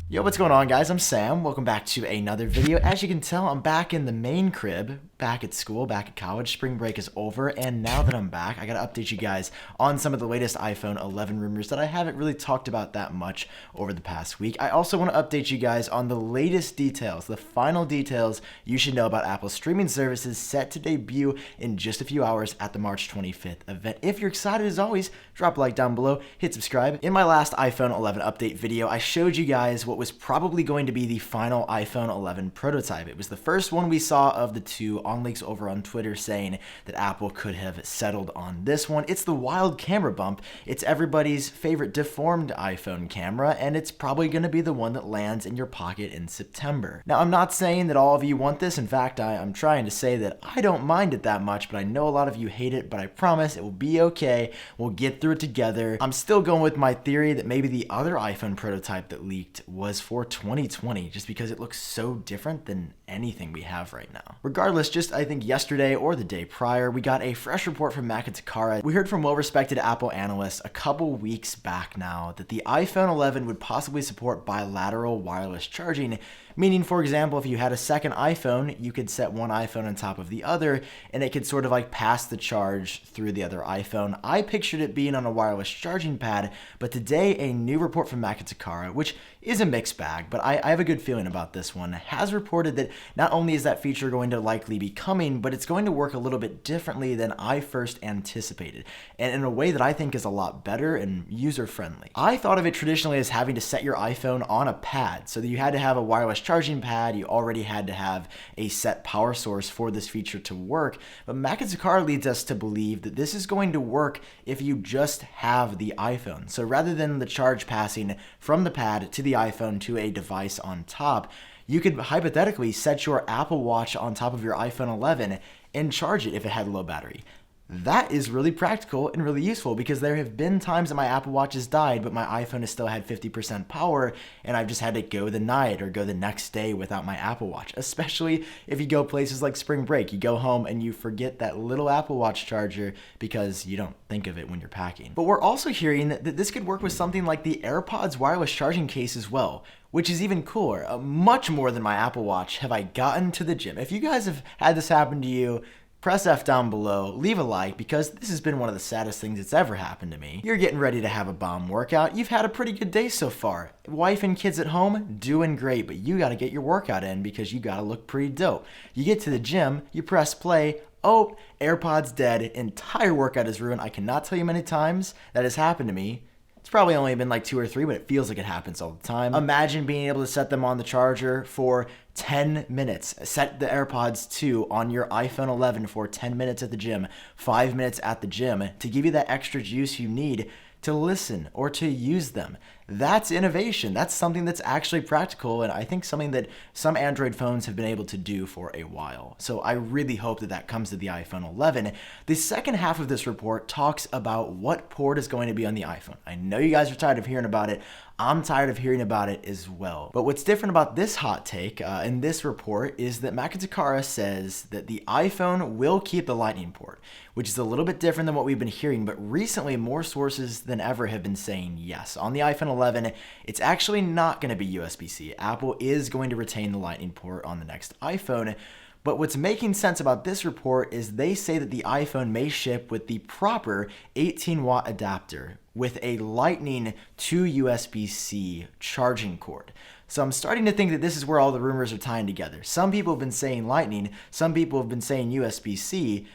Yo, what's going on, guys? I'm Sam. Welcome back to another video. As you can tell, I'm back in the main crib, back at school, back at college. Spring break is over, and now that I'm back, I gotta update you guys on some of the latest iPhone 11 rumors that I haven't really talked about that much over the past week. I also want to update you guys on the latest details, the final details you should know about Apple's streaming services set to debut in just a few hours at the March 25th event. If you're excited, as always, drop a like down below, hit subscribe. In my last iPhone 11 update video, I showed you guys what was probably going to be the final iPhone 11 prototype. It was the first one we saw of the two, on leaks over on Twitter saying that Apple could have settled on this one. It's the wild camera bump. It's everybody's favorite deformed iPhone camera, and it's probably going to be the one that lands in your pocket in September. Now, I'm not saying that all of you want this. In fact, I'm trying to say that I don't mind it that much, but I know a lot of you hate it, but I promise it will be okay. We'll get through it together. I'm still going with my theory that maybe the other iPhone prototype that leaked was for 2020, just because it looks so different than anything we have right now. Regardless, just I think yesterday or the day prior, we got a fresh report from Mac and Takara. We heard from well-respected Apple analysts a couple weeks back now that the iPhone 11 would possibly support bilateral wireless charging, meaning, for example, if you had a second iPhone, you could set one iPhone on top of the other, and it could sort of like pass the charge through the other iPhone. I pictured it being on a wireless charging pad, but today a new report from Mac and Takara, which is a mixed bag, but I have a good feeling about this one, has reported that not only is that feature going to likely be coming, but it's going to work a little bit differently than I first anticipated, and in a way that I think is a lot better and user-friendly. I thought of it traditionally as having to set your iPhone on a pad, so that you had to have a wireless charging pad, you already had to have a set power source for this feature to work, but Mac and Takara leads us to believe that this is going to work if you just have the iPhone. So rather than the charge passing from the pad to the iPhone to a device on top, you could hypothetically set your Apple Watch on top of your iPhone 11 and charge it if it had low battery. That is really practical and really useful, because there have been times that my Apple Watch has died, but my iPhone has still had 50% power, and I've just had to go the night or go the next day without my Apple Watch, especially if you go places like spring break. You go home and you forget that little Apple Watch charger because you don't think of it when you're packing. But we're also hearing that this could work with something like the AirPods wireless charging case as well, which is even cooler. Much more than my Apple Watch have I gotten to the gym. If you guys have had this happen to you, press F down below, leave a like, because this has been one of the saddest things that's ever happened to me. You're getting ready to have a bomb workout. You've had a pretty good day so far. Wife and kids at home, doing great, but you gotta get your workout in because you gotta look pretty dope. You get to the gym, you press play, oh, AirPods dead, entire workout is ruined. I cannot tell you many times that has happened to me. It's probably only been like 2 or 3, but it feels like it happens all the time. Imagine being able to set them on the charger for 10 minutes. Set the AirPods 2 on your iPhone 11 for 10 minutes at the gym, 5 minutes at the gym, to give you that extra juice you need to listen or to use them. That's innovation. That's something that's actually practical, and I think something that some Android phones have been able to do for a while. So I really hope that that comes to the iPhone 11. The second half of this report talks about what port is going to be on the iPhone. I know you guys are tired of hearing about it. I'm tired of hearing about it as well. But what's different about this hot take in this report is that Mac and Takara says that the iPhone will keep the Lightning port, which is a little bit different than what we've been hearing, but recently more sources than ever have been saying yes. On the iPhone 11, it's actually not going to be USB-C. Apple is going to retain the Lightning port on the next iPhone. But what's making sense about this report is they say that the iPhone may ship with the proper 18-watt adapter with a Lightning to USB-C charging cord. So I'm starting to think that this is where all the rumors are tying together. Some people have been saying Lightning, some people have been saying USB-C.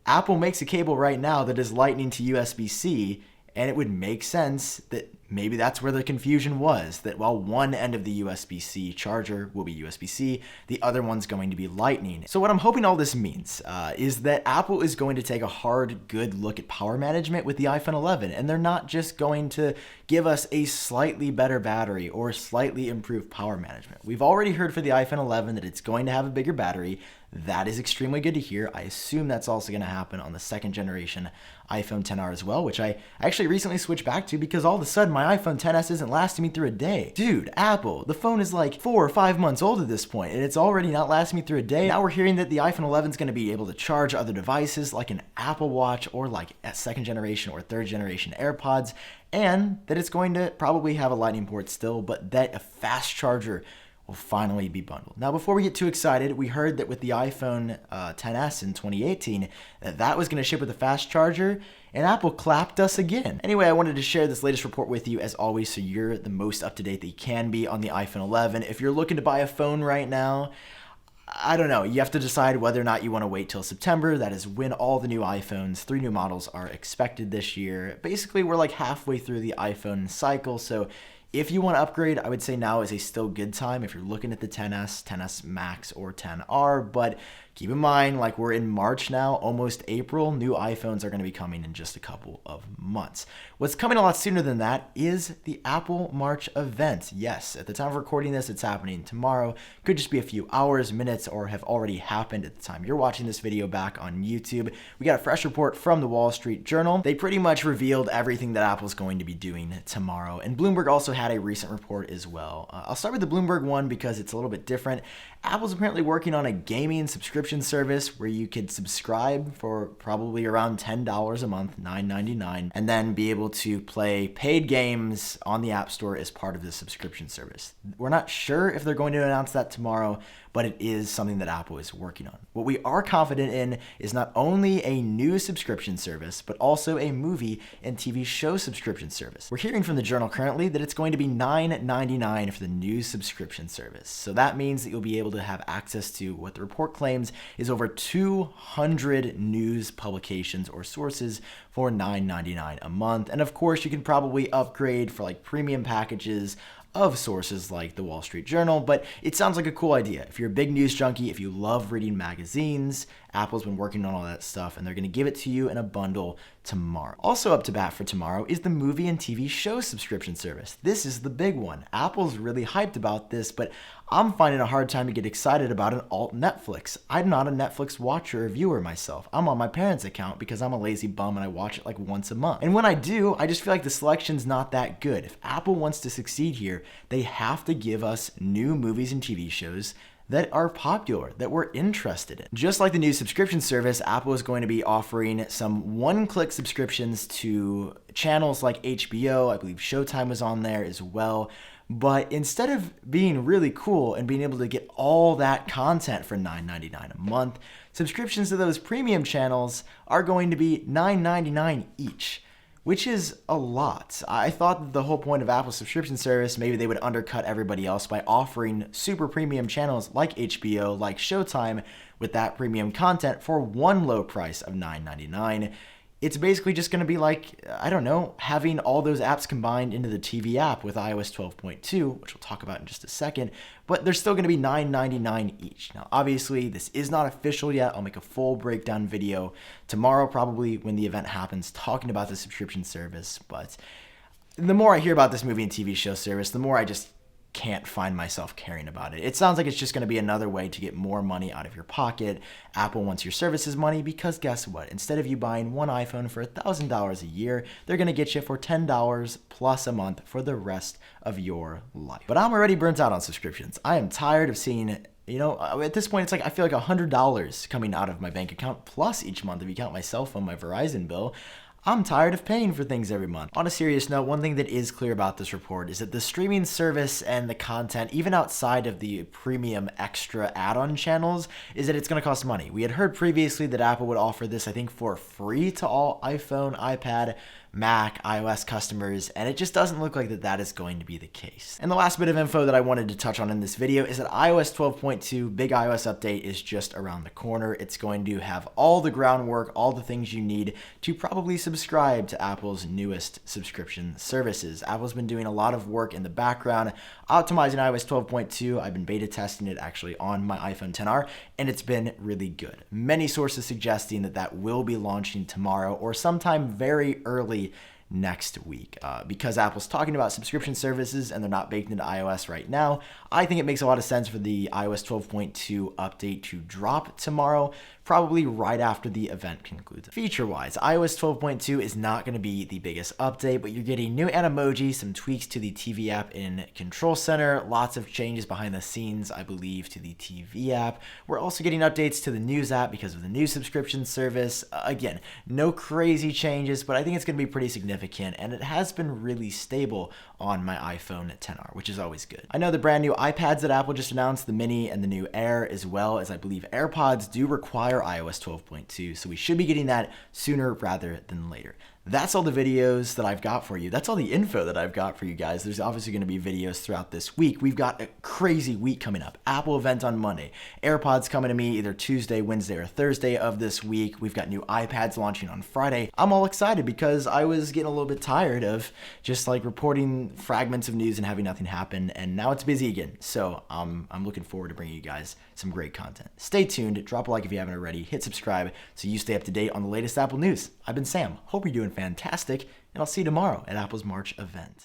Apple makes a cable right now that is Lightning to USB-C, and it would make sense that maybe that's where the confusion was, that while one end of the USB-C charger will be USB-C, the other one's going to be Lightning. So what I'm hoping all this means is that Apple is going to take a hard, good look at power management with the iPhone 11, and they're not just going to give us a slightly better battery or slightly improved power management. We've already heard for the iPhone 11 that it's going to have a bigger battery. That is extremely good to hear. I assume that's also going to happen on the second generation iPhone XR as well, which I actually recently switched back to because all of a sudden my My iPhone XS isn't lasting me through a day. Dude, Apple, the phone is like 4 or 5 months old at this point, and it's already not lasting me through a day. Now we're hearing that the iPhone 11 is going to be able to charge other devices like an Apple Watch or like a second generation or third generation AirPods, and that it's going to probably have a lightning port still, but that a fast charger will finally be bundled. Now, before we get too excited, we heard that with the iPhone XS in 2018, that was going to ship with a fast charger, and Apple clapped us again. Anyway, I wanted to share this latest report with you as always, so you're the most up-to-date that you can be on the iPhone 11. If you're looking to buy a phone right now, I don't know. You have to decide whether or not you want to wait till September. That is when all the new iPhones, 3 new models, are expected this year. Basically, we're like halfway through the iPhone cycle, so if you want to upgrade, I would say now is a still good time if you're looking at the XS, XS Max, or XR, but keep in mind, like we're in March now, almost April, new iPhones are going to be coming in just a couple of months. What's coming a lot sooner than that is the Apple March event. Yes, at the time of recording this, it's happening tomorrow. Could just be a few hours, minutes, or have already happened at the time you're watching this video back on YouTube. We got a fresh report from the Wall Street Journal. They pretty much revealed everything that Apple's going to be doing tomorrow, and Bloomberg also had a recent report as well. I'll start with the Bloomberg one because it's a little bit different. Apple's apparently working on a gaming subscription service where you could subscribe for probably around $10 a month, $9.99, and then be able to play paid games on the App Store as part of this subscription service. We're not sure if they're going to announce that tomorrow, but it is something that Apple is working on. What we are confident in is not only a new subscription service, but also a movie and TV show subscription service. We're hearing from the Journal currently that it's going to be $9.99 for the new subscription service. So that means that you'll be able to have access to what the report claims is over 200 news publications or sources for $9.99 a month. And of course, you can probably upgrade for like premium packages of sources like the Wall Street Journal, but it sounds like a cool idea. If you're a big news junkie, if you love reading magazines, Apple's been working on all that stuff, and they're going to give it to you in a bundle tomorrow. Also up to bat for tomorrow is the movie and TV show subscription service. This is the big one. Apple's really hyped about this, but I'm finding a hard time to get excited about an alt Netflix. I'm not a Netflix watcher or viewer myself. I'm on my parents' account because I'm a lazy bum and I watch it like once a month. And when I do, I just feel like the selection's not that good. If Apple wants to succeed here, they have to give us new movies and TV shows that are popular, that we're interested in. Just like the new subscription service, Apple is going to be offering some one-click subscriptions to channels like HBO. I believe Showtime was on there as well. But instead of being really cool and being able to get all that content for $9.99 a month, subscriptions to those premium channels are going to be $9.99 each, which is a lot. I thought that the whole point of Apple's subscription service, maybe they would undercut everybody else by offering super premium channels like HBO, like Showtime, with that premium content for one low price of $9.99. It's basically just going to be like, I don't know, having all those apps combined into the TV app with iOS 12.2, which we'll talk about in just a second, but they're still going to be $9.99 each. Now, obviously, this is not official yet. I'll make a full breakdown video tomorrow, probably when the event happens, talking about the subscription service, but the more I hear about this movie and TV show service, the more I just can't find myself caring about it. It sounds like it's just going to be another way to get more money out of your pocket. Apple wants your services money because guess what? Instead of you buying one iPhone for $1,000 a year, they're going to get you for $10 plus a month for the rest of your life. But I'm already burnt out on subscriptions. I am tired of seeing at this point, it's like I feel like $100 coming out of my bank account plus each month if you count my cell phone, my Verizon bill. I'm tired of paying for things every month. On a serious note, one thing that is clear about this report is that the streaming service and the content, even outside of the premium extra add-on channels, is that it's going to cost money. We had heard previously that Apple would offer this, I think, for free to all iPhone, iPad, Mac, iOS customers, and it just doesn't look like that is going to be the case. And the last bit of info that I wanted to touch on in this video is that iOS 12.2 big iOS update is just around the corner. It's going to have all the groundwork, all the things you need to probably subscribe to Apple's newest subscription services. Apple's been doing a lot of work in the background optimizing iOS 12.2. I've been beta testing it actually on my iPhone XR, and it's been really good. Many sources suggesting that will be launching tomorrow or sometime very early next week. Because Apple's talking about subscription services and they're not baked into iOS right now, I think it makes a lot of sense for the iOS 12.2 update to drop tomorrow, probably right after the event concludes. Feature-wise, iOS 12.2 is not going to be the biggest update, but you're getting new Animoji, some tweaks to the TV app in Control Center, lots of changes behind the scenes, I believe, to the TV app. We're also getting updates to the News app because of the new subscription service. Again, no crazy changes, but I think it's going to be pretty significant, and it has been really stable on my iPhone XR, which is always good. I know the brand new iPads that Apple just announced, the Mini and the new Air, as well as I believe AirPods, do require iOS 12.2, so we should be getting that sooner rather than later. That's all the videos that I've got for you. That's all the info that I've got for you guys. There's obviously going to be videos throughout this week. We've got a crazy week coming up. Apple event on Monday. AirPods coming to me either Tuesday, Wednesday, or Thursday of this week. We've got new iPads launching on Friday. I'm all excited because I was getting a little bit tired of just like reporting fragments of news and having nothing happen, and now it's busy again. So I'm looking forward to bringing you guys some great content. Stay tuned. Drop a like if you haven't already. Hit subscribe so you stay up to date on the latest Apple news. I've been Sam. Hope you're doing fantastic, and I'll see you tomorrow at Apple's March event.